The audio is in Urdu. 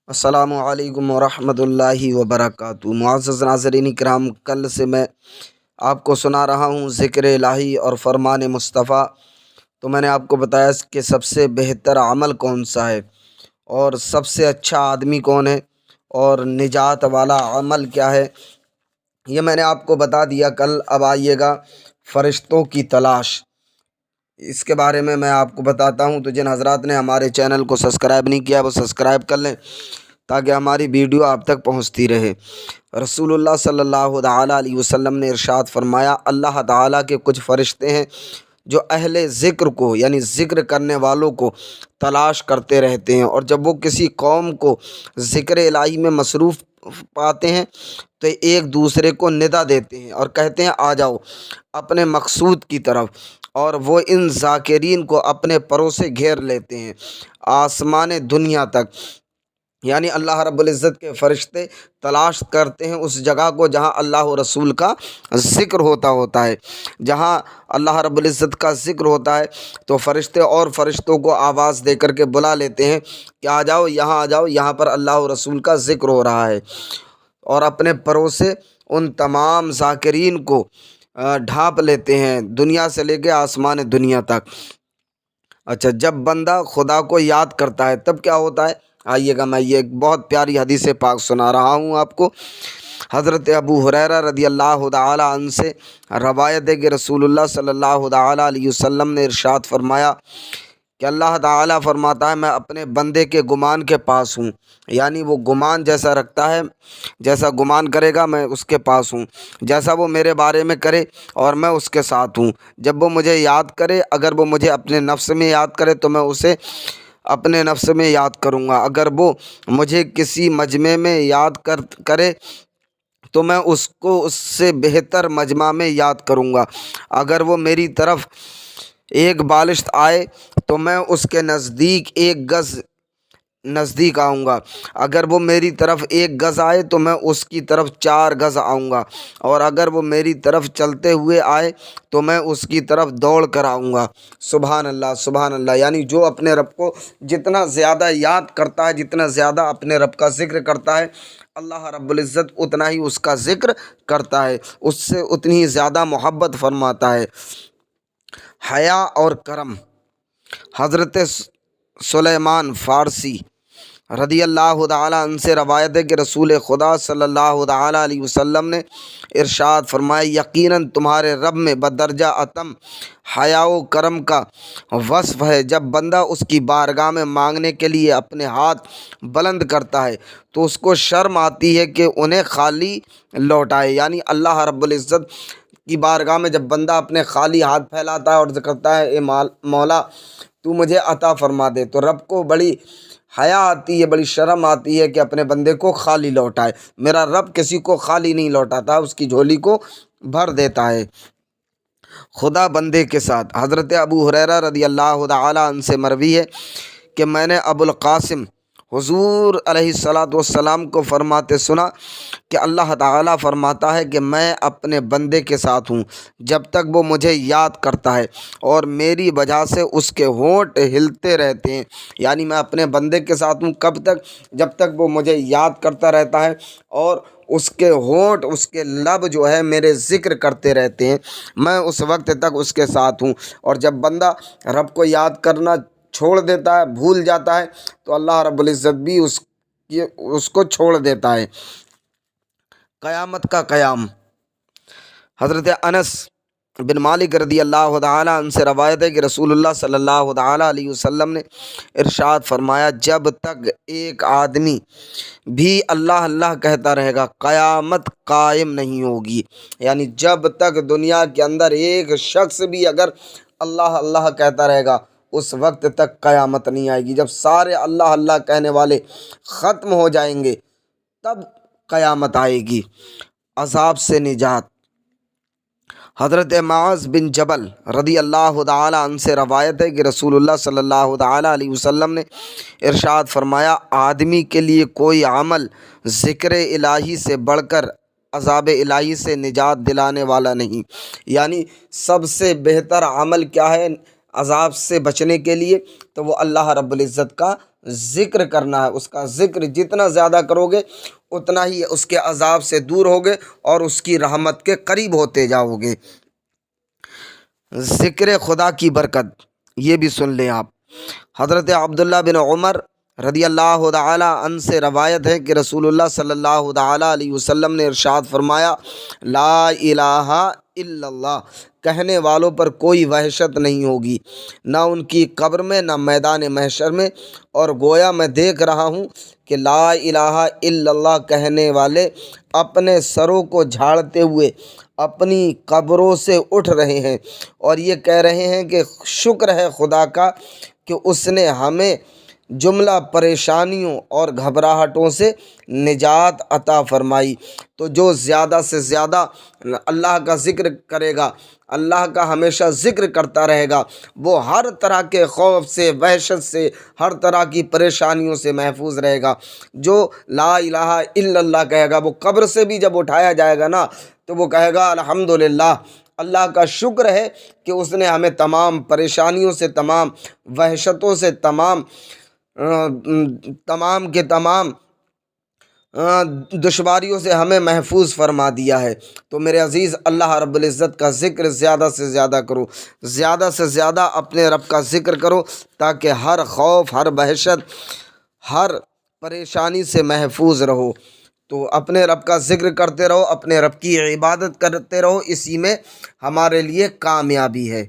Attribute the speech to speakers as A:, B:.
A: السلام علیکم ورحمۃ اللہ وبرکاتہ۔ معزز ناظرین کرام، کل سے میں آپ کو سنا رہا ہوں ذکر الہی اور فرمان مصطفیٰ۔ تو میں نے آپ کو بتایا کہ سب سے بہتر عمل کون سا ہے اور سب سے اچھا آدمی کون ہے اور نجات والا عمل کیا ہے، یہ میں نے آپ کو بتا دیا کل۔ اب آئیے گا فرشتوں کی تلاش، اس کے بارے میں آپ کو بتاتا ہوں۔ تو جن حضرات نے ہمارے چینل کو سبسکرائب نہیں کیا وہ سبسکرائب کر لیں تاکہ ہماری ویڈیو آپ تک پہنچتی رہے۔ رسول اللہ صلی اللہ تعالیٰ علیہ وسلم نے ارشاد فرمایا، اللہ تعالیٰ کے کچھ فرشتے ہیں جو اہل ذکر کو یعنی ذکر کرنے والوں کو تلاش کرتے رہتے ہیں، اور جب وہ کسی قوم کو ذکر الہی میں مصروف پاتے ہیں تو ایک دوسرے کو ندا دیتے ہیں اور کہتے ہیں آ جاؤ اپنے مقصود کی طرف، اور وہ ان ذاکرین کو اپنے پروں سے گھیر لیتے ہیں آسمان دنیا تک۔ یعنی اللہ رب العزت کے فرشتے تلاش کرتے ہیں اس جگہ کو جہاں اللہ و رسول کا ذکر ہوتا ہے۔ جہاں اللہ رب العزت کا ذکر ہوتا ہے تو فرشتے اور فرشتوں کو آواز دے کر کے بلا لیتے ہیں کہ آ جاؤ، یہاں آ جاؤ، یہاں پر اللہ و رسول کا ذکر ہو رہا ہے، اور اپنے پروں سے ان تمام ذاکرین کو ڈھانپ لیتے ہیں دنیا سے لے کے آسمان دنیا تک۔ اچھا، جب بندہ خدا کو یاد کرتا ہے تب کیا ہوتا ہے؟ آئیے گا، میں یہ ایک بہت پیاری حدیث پاک سنا رہا ہوں آپ کو۔ حضرت ابو ہریرہ رضی اللہ تعالی عنہ سے روایت ہے کہ رسول اللہ صلی اللہ تعالی علیہ وسلم نے ارشاد فرمایا کہ اللہ تعالیٰ فرماتا ہے، میں اپنے بندے کے گمان کے پاس ہوں، یعنی وہ گمان جیسا رکھتا ہے، جیسا گمان کرے گا میں اس کے پاس ہوں، جیسا وہ میرے بارے میں کرے اور میں اس کے ساتھ ہوں۔ جب وہ مجھے یاد کرے، اگر وہ مجھے اپنے نفس میں یاد کرے تو میں اسے اپنے نفس میں یاد کروں گا، اگر وہ مجھے کسی مجمع میں یاد کرے تو میں اس کو اس سے بہتر مجمع میں یاد کروں گا، اگر وہ میری طرف ایک بالشت آئے تو میں اس کے نزدیک ایک گز نزدیک آؤں گا، اگر وہ میری طرف ایک گز آئے تو میں اس کی طرف 4 گز آؤں گا، اور اگر وہ میری طرف چلتے ہوئے آئے تو میں اس کی طرف دوڑ کر آؤں گا۔ سبحان اللہ، سبحان اللہ۔ یعنی جو اپنے رب کو جتنا زیادہ یاد کرتا ہے، جتنا زیادہ اپنے رب کا ذکر کرتا ہے، اللہ رب العزت اتنا ہی اس کا ذکر کرتا ہے، اس سے اتنی ہی زیادہ محبت فرماتا ہے۔ حیا اور کرم، حضرت سلیمان فارسی رضی اللہ تعالیٰ عنہ سے روایت ہے کہ رسول خدا صلی اللہ تعالیٰ علیہ وسلم نے ارشاد فرمایا، یقیناً تمہارے رب میں بدرجہ اتم حیا و کرم کا وصف ہے۔ جب بندہ اس کی بارگاہ میں مانگنے کے لیے اپنے ہاتھ بلند کرتا ہے تو اس کو شرم آتی ہے کہ انہیں خالی لوٹائے، یعنی اللہ رب العزت کی بارگاہ میں جب بندہ اپنے خالی ہاتھ پھیلاتا ہے اور کرتا ہے اے مولا تو مجھے عطا فرما دے، تو رب کو بڑی حیا آتی ہے، بڑی شرم آتی ہے کہ اپنے بندے کو خالی لوٹائے۔ میرا رب کسی کو خالی نہیں لوٹاتا، اس کی جھولی کو بھر دیتا ہے۔ خدا بندے کے ساتھ، حضرت ابو ہریرہ رضی اللہ تعالیٰ عنہ سے مروی ہے کہ میں نے ابو القاسم حضور علیہ الصلاۃ والسلام کو فرماتے سنا کہ اللہ تعالیٰ فرماتا ہے کہ میں اپنے بندے کے ساتھ ہوں جب تک وہ مجھے یاد کرتا ہے، اور میری وجہ سے اس کے ہونٹ ہلتے رہتے ہیں۔ یعنی میں اپنے بندے کے ساتھ ہوں کب تک؟ جب تک وہ مجھے یاد کرتا رہتا ہے اور اس کے ہونٹ، اس کے لب جو ہے میرے ذکر کرتے رہتے ہیں، میں اس وقت تک اس کے ساتھ ہوں۔ اور جب بندہ رب کو یاد کرنا چھوڑ دیتا ہے، بھول جاتا ہے، تو اللہ رب العزت بھی اس کو چھوڑ دیتا ہے۔ قیامت کا قیام، حضرت انس بن مالک رضی اللہ تعالیٰ عنہ سے روایت ہے کہ رسول اللہ صلی اللہ تعالیٰ علیہ وسلم نے ارشاد فرمایا، جب تک ایک آدمی بھی اللہ اللہ کہتا رہے گا قیامت قائم نہیں ہوگی۔ یعنی جب تک دنیا کے اندر ایک شخص بھی اگر اللہ اللہ کہتا رہے گا اس وقت تک قیامت نہیں آئے گی۔ جب سارے اللہ اللہ کہنے والے ختم ہو جائیں گے تب قیامت آئے گی۔ عذاب سے نجات، حضرت معاذ بن جبل رضی اللہ تعالیٰ عنہ سے روایت ہے کہ رسول اللہ صلی اللہ تعالیٰ علیہ وسلم نے ارشاد فرمایا، آدمی کے لیے کوئی عمل ذکر الہی سے بڑھ کر عذاب الہی سے نجات دلانے والا نہیں۔ یعنی سب سے بہتر عمل کیا ہے؟ عذاب سے بچنے کے لیے تو وہ اللہ رب العزت کا ذکر کرنا ہے۔ اس کا ذکر جتنا زیادہ کرو گے اتنا ہی اس کے عذاب سے دور ہوگے اور اس کی رحمت کے قریب ہوتے جاؤ گے۔ ذکر خدا کی برکت یہ بھی سن لیں آپ۔ حضرت عبداللہ بن عمر رضی اللہ تعالی عنہ سے روایت ہے کہ رسول اللہ صلی اللہ تعالی علیہ وسلم نے ارشاد فرمایا، لا الہ الا اللہ کہنے والوں پر کوئی وحشت نہیں ہوگی، نہ ان کی قبر میں نہ میدان محشر میں، اور گویا میں دیکھ رہا ہوں کہ لا الہ الا اللہ کہنے والے اپنے سروں کو جھاڑتے ہوئے اپنی قبروں سے اٹھ رہے ہیں اور یہ کہہ رہے ہیں کہ شکر ہے خدا کا کہ اس نے ہمیں جملہ پریشانیوں اور گھبراہٹوں سے نجات عطا فرمائی۔ تو جو زیادہ سے زیادہ اللہ کا ذکر کرے گا، اللہ کا ہمیشہ ذکر کرتا رہے گا، وہ ہر طرح کے خوف سے، وحشت سے، ہر طرح کی پریشانیوں سے محفوظ رہے گا۔ جو لا الہ الا اللہ کہے گا وہ قبر سے بھی جب اٹھایا جائے گا نا تو وہ کہے گا الحمدللہ، اللہ کا شکر ہے کہ اس نے ہمیں تمام پریشانیوں سے، تمام وحشتوں سے، تمام کے تمام دشواریوں سے ہمیں محفوظ فرما دیا ہے۔ تو میرے عزیز، اللہ رب العزت کا ذکر زیادہ سے زیادہ کرو، زیادہ سے زیادہ اپنے رب کا ذکر کرو تاکہ ہر خوف، ہر وحشت، ہر پریشانی سے محفوظ رہو۔ تو اپنے رب کا ذکر کرتے رہو، اپنے رب کی عبادت کرتے رہو، اسی میں ہمارے لیے کامیابی ہے۔